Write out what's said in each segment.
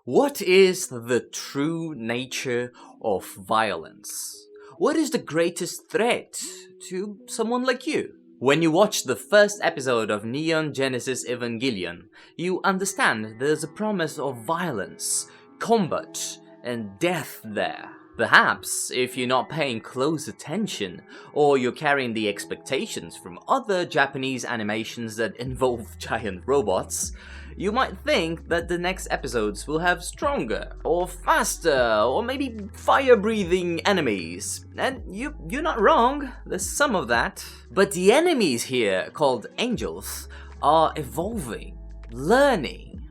What is the true nature of violence? What is the greatest threat to someone like you? When you watch the first episode of Neon Genesis Evangelion, you understand there's a promise of violence, combat, and death there. Perhaps, if you're not paying close attention, or you're carrying the expectations from other Japanese animations that involve giant robots, you might think that the next episodes will have stronger, or faster, or maybe fire-breathing enemies. And you're not wrong, there's some of that. But the enemies here, called angels, are evolving, learning.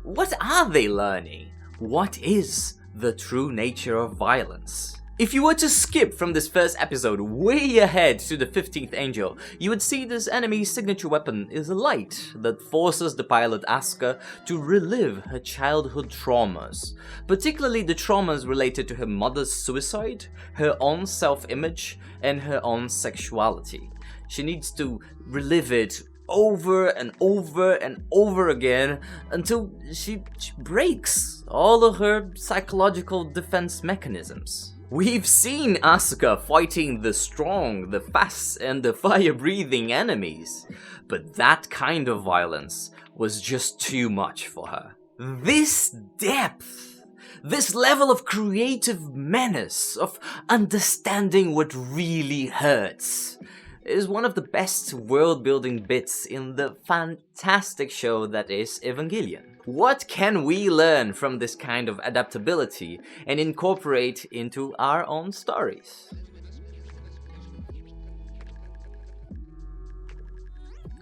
What are they learning? What is the true nature of violence? If you were to skip from this first episode way ahead to the 15th angel, you would see this enemy's signature weapon is a light that forces the pilot Asuka to relive her childhood traumas, particularly the traumas related to her mother's suicide, her own self-image, and her own sexuality. She needs to relive it over and over and over again until she breaks all of her psychological defense mechanisms. We've seen Asuka fighting the strong, the fast, and the fire-breathing enemies, but that kind of violence was just too much for her. This depth, this level of creative menace, of understanding what really hurts, is one of the best world-building bits in the fantastic show that is Evangelion. What can we learn from this kind of adaptability and incorporate into our own stories?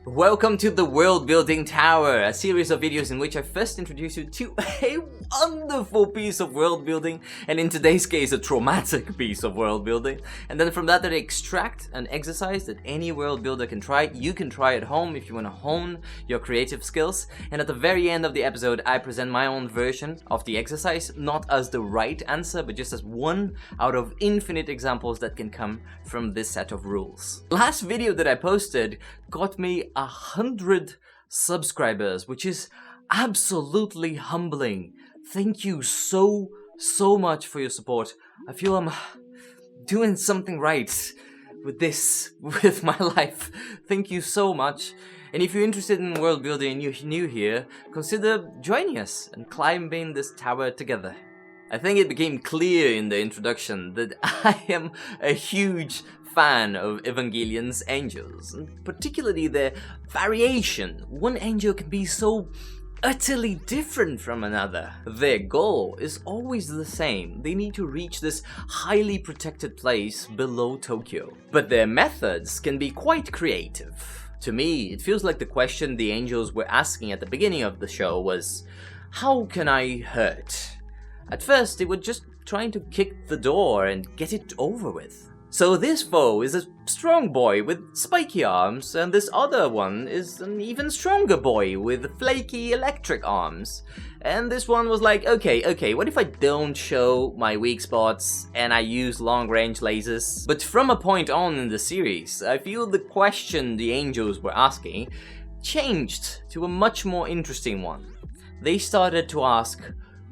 Welcome to the World Building Tower, a series of videos in which I first introduce you to a wonderful piece of world building, and in today's case a traumatic piece of world building, and then from that I extract an exercise that any world builder can try. You can try at home if you want to hone your creative skills, and at the very end of the episode I present my own version of the exercise, not as the right answer but just as one out of infinite examples that can come from this set of rules. Last video that I posted got me 100 subscribers, which is absolutely humbling. Thank you so much for your support. I feel I'm doing something right with my life. Thank you so much. And if you're interested in world building and you're new here, consider joining us and climbing this tower together. I think it became clear in the introduction that I am a huge fan of Evangelion's angels, and particularly their variation. One angel can be so utterly different from another. Their goal is always the same. They need to reach this highly protected place below Tokyo. But their methods can be quite creative. To me, it feels like the question the angels were asking at the beginning of the show was, how can I hurt? At first, they were just trying to kick the door and get it over with. So this foe is a strong boy with spiky arms, and this other one is an even stronger boy with flaky electric arms. And this one was like, okay, what if I don't show my weak spots and I use long-range lasers? But from a point on in the series, I feel the question the angels were asking changed to a much more interesting one. They started to ask,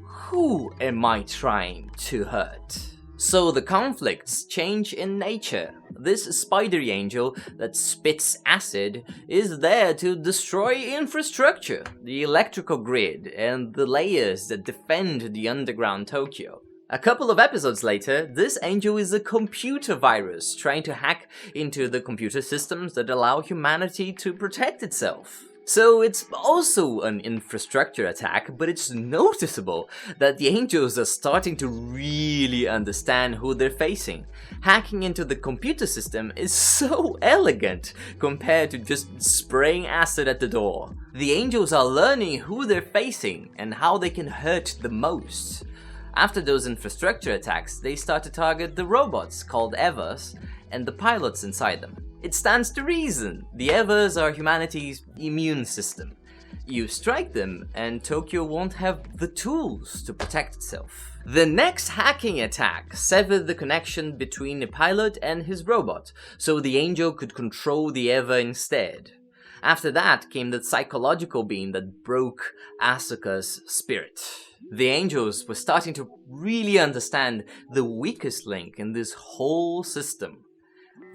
who am I trying to hurt? So the conflicts change in nature. This spidery angel that spits acid is there to destroy infrastructure, the electrical grid, and the layers that defend the underground Tokyo. A couple of episodes later, this angel is a computer virus trying to hack into the computer systems that allow humanity to protect itself. So it's also an infrastructure attack, but it's noticeable that the angels are starting to really understand who they're facing. Hacking into the computer system is so elegant compared to just spraying acid at the door. The angels are learning who they're facing and how they can hurt the most. After those infrastructure attacks, they start to target the robots called EVAs and the pilots inside them. It stands to reason. The EVAs are humanity's immune system. You strike them, and Tokyo won't have the tools to protect itself. The next hacking attack severed the connection between the pilot and his robot, so the angel could control the EVA instead. After that came the psychological beam that broke Asuka's spirit. The angels were starting to really understand the weakest link in this whole system.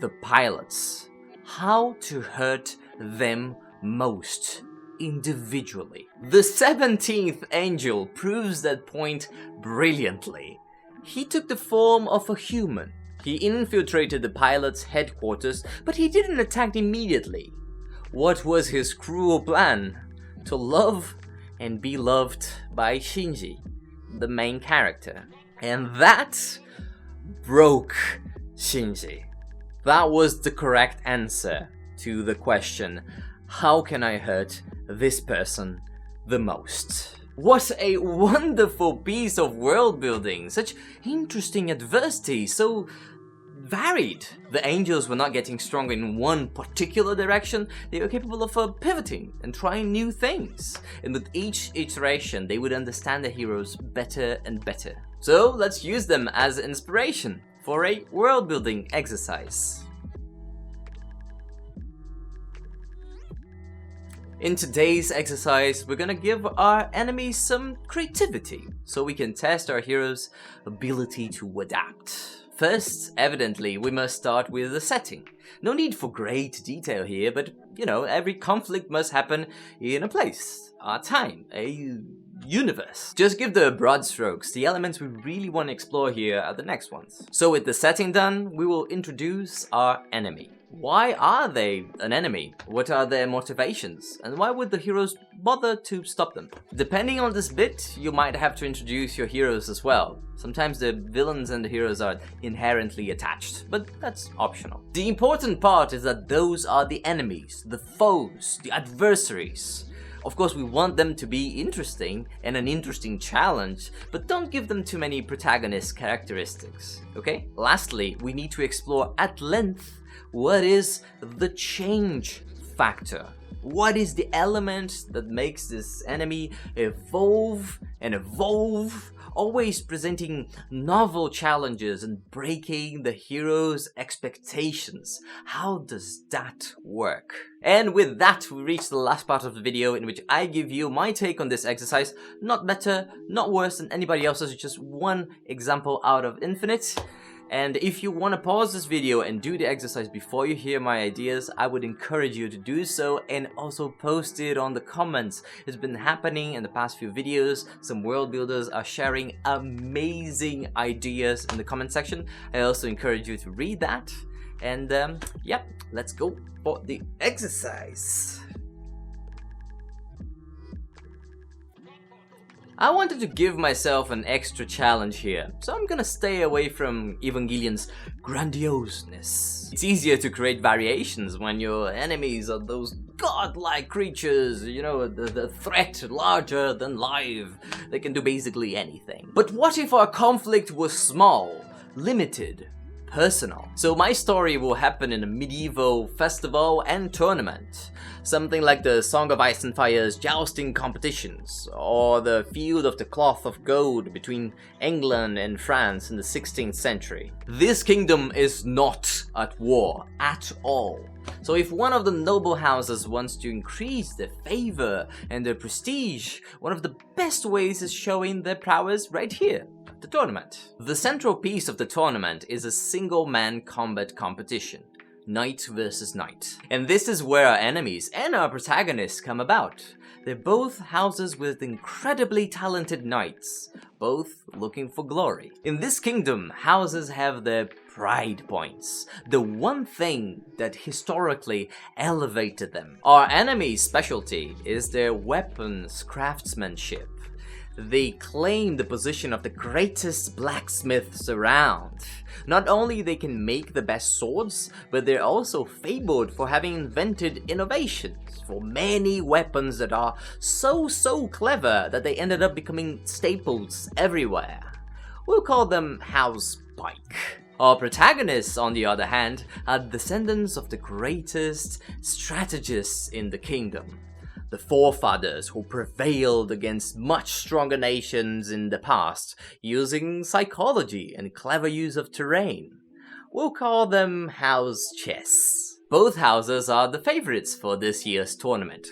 The pilots. How to hurt them most, individually. The 17th angel proves that point brilliantly. He took the form of a human. He infiltrated the pilot's headquarters, but he didn't attack immediately. What was his cruel plan? To love and be loved by Shinji, the main character. And that broke Shinji. That was the correct answer to the question, how can I hurt this person the most? What a wonderful piece of world building, such interesting adversity, so varied. The angels were not getting stronger in one particular direction, they were capable of pivoting and trying new things. And with each iteration, they would understand the heroes better and better. So let's use them as inspiration for a world building exercise. In today's exercise, we're gonna give our enemies some creativity so we can test our heroes' ability to adapt. First, evidently, we must start with the setting. No need for great detail here, but, you know, every conflict must happen in a place, a time, a universe. Just give the broad strokes. The elements we really want to explore here are the next ones. So with the setting done, we will introduce our enemy. Why are they an enemy? What are their motivations? And why would the heroes bother to stop them? Depending on this bit, you might have to introduce your heroes as well. Sometimes the villains and the heroes are inherently attached, but that's optional. The important part is that those are the enemies, the foes, the adversaries. Of course, we want them to be interesting and an interesting challenge, but don't give them too many protagonist characteristics, okay? Lastly, we need to explore at length what is the change factor. What is the element that makes this enemy evolve and evolve, always presenting novel challenges and breaking the hero's expectations? How does that work? And with that, we reach the last part of the video in which I give you my take on this exercise. Not better, not worse than anybody else's, just one example out of infinite. And if you want to pause this video and do the exercise before you hear my ideas, I would encourage you to do so and also post it on the comments. It's been happening in the past few videos. Some world builders are sharing amazing ideas in the comment section. I also encourage you to read that. And yeah, let's go for the exercise. I wanted to give myself an extra challenge here, so I'm gonna stay away from Evangelion's grandioseness. It's easier to create variations when your enemies are those godlike creatures, you know, the threat larger than life. They can do basically anything. But what if our conflict was small, limited, personal? So my story will happen in a medieval festival and tournament. Something like the Song of Ice and Fire's jousting competitions, or the Field of the Cloth of Gold between England and France in the 16th century. This kingdom is not at war at all. So if one of the noble houses wants to increase their favor and their prestige, one of the best ways is showing their prowess right here. The tournament. The central piece of the tournament is a single-man combat competition. Knight versus knight. And this is where our enemies and our protagonists come about. They're both houses with incredibly talented knights, both looking for glory. In this kingdom, houses have their pride points, the one thing that historically elevated them. Our enemy's specialty is their weapons craftsmanship. They claim the position of the greatest blacksmiths around. Not only they can make the best swords, but they're also fabled for having invented innovations for many weapons that are so clever that they ended up becoming staples everywhere. We'll call them House Pike. Our protagonists, on the other hand, are descendants of the greatest strategists in the kingdom. The forefathers who prevailed against much stronger nations in the past, using psychology and clever use of terrain. We'll call them House Chess. Both houses are the favorites for this year's tournament.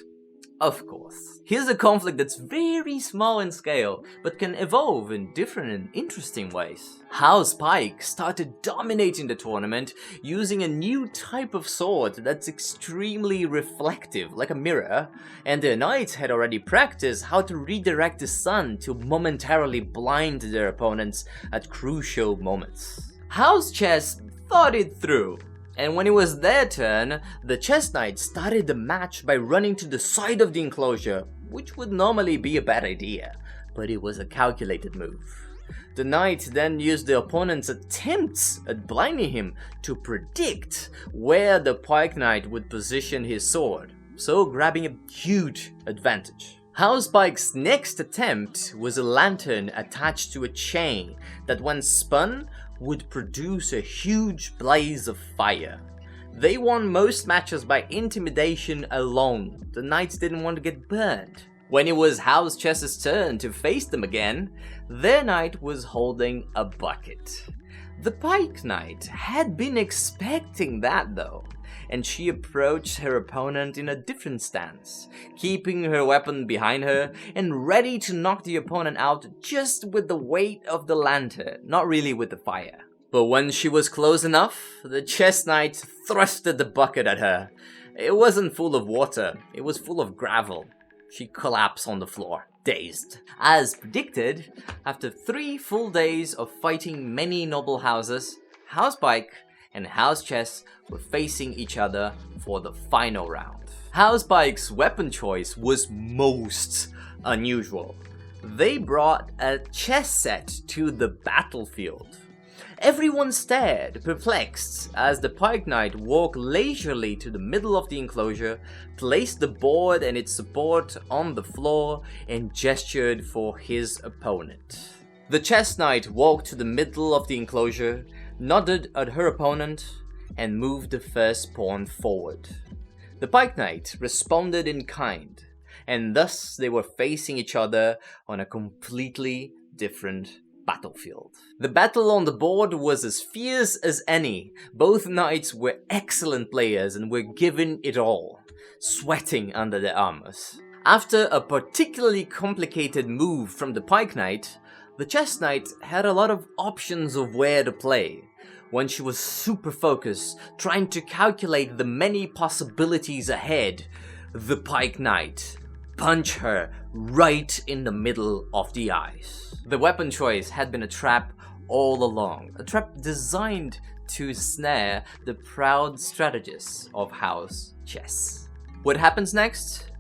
Of course. Here's a conflict that's very small in scale, but can evolve in different and interesting ways. House Pike started dominating the tournament using a new type of sword that's extremely reflective, like a mirror, and the knights had already practiced how to redirect the sun to momentarily blind their opponents at crucial moments. House Chess thought it through. And when it was their turn, the chess knight started the match by running to the side of the enclosure, which would normally be a bad idea, but it was a calculated move. The knight then used the opponent's attempts at blinding him to predict where the pike knight would position his sword, so grabbing a huge advantage. House Pike's next attempt was a lantern attached to a chain that, when spun, would produce a huge blaze of fire. They won most matches by intimidation alone. The knights didn't want to get burned. When it was House Chess's turn to face them again, their knight was holding a bucket. The pike knight had been expecting that though, and she approached her opponent in a different stance, keeping her weapon behind her and ready to knock the opponent out just with the weight of the lantern, not really with the fire. But when she was close enough, the chess knight thrusted the bucket at her. It wasn't full of water, it was full of gravel. She collapsed on the floor, dazed. As predicted, after 3 full days of fighting many noble houses, House Pike and House Chess were facing each other for the final round. House Pike's weapon choice was most unusual. They brought a chess set to the battlefield. Everyone stared, perplexed, as the pike knight walked leisurely to the middle of the enclosure, placed the board and its support on the floor, and gestured for his opponent. The chess knight walked to the middle of the enclosure, nodded at her opponent, and moved the first pawn forward. The pike knight responded in kind, and thus they were facing each other on a completely different battlefield. The battle on the board was as fierce as any. Both knights were excellent players and were giving it all, sweating under their armors. After a particularly complicated move from the pike knight, the chess knight had a lot of options of where to play. When she was super focused, trying to calculate the many possibilities ahead, the pike knight punched her right in the middle of the eyes. The weapon choice had been a trap all along, a trap designed to snare the proud strategists of House Chess. What happens next?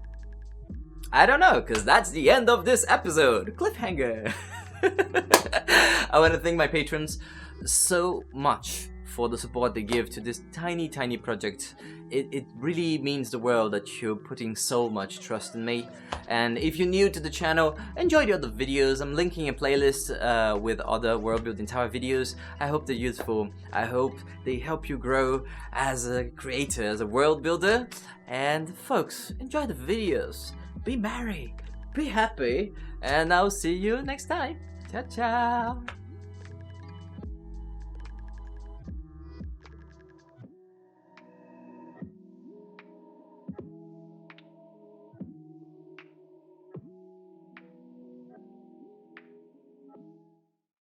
I don't know, because that's the end of this episode. Cliffhanger! I want to thank my patrons so much for the support they give to this tiny project. It really means the world that you're putting so much trust in me. And if you're new to the channel, enjoy the other videos. I'm linking a playlist with other world building tower videos. I hope they're useful. I hope they help you grow as a creator, as a world builder. And folks, enjoy the videos. Be merry, be happy, and I'll see you next time. Ciao, ciao.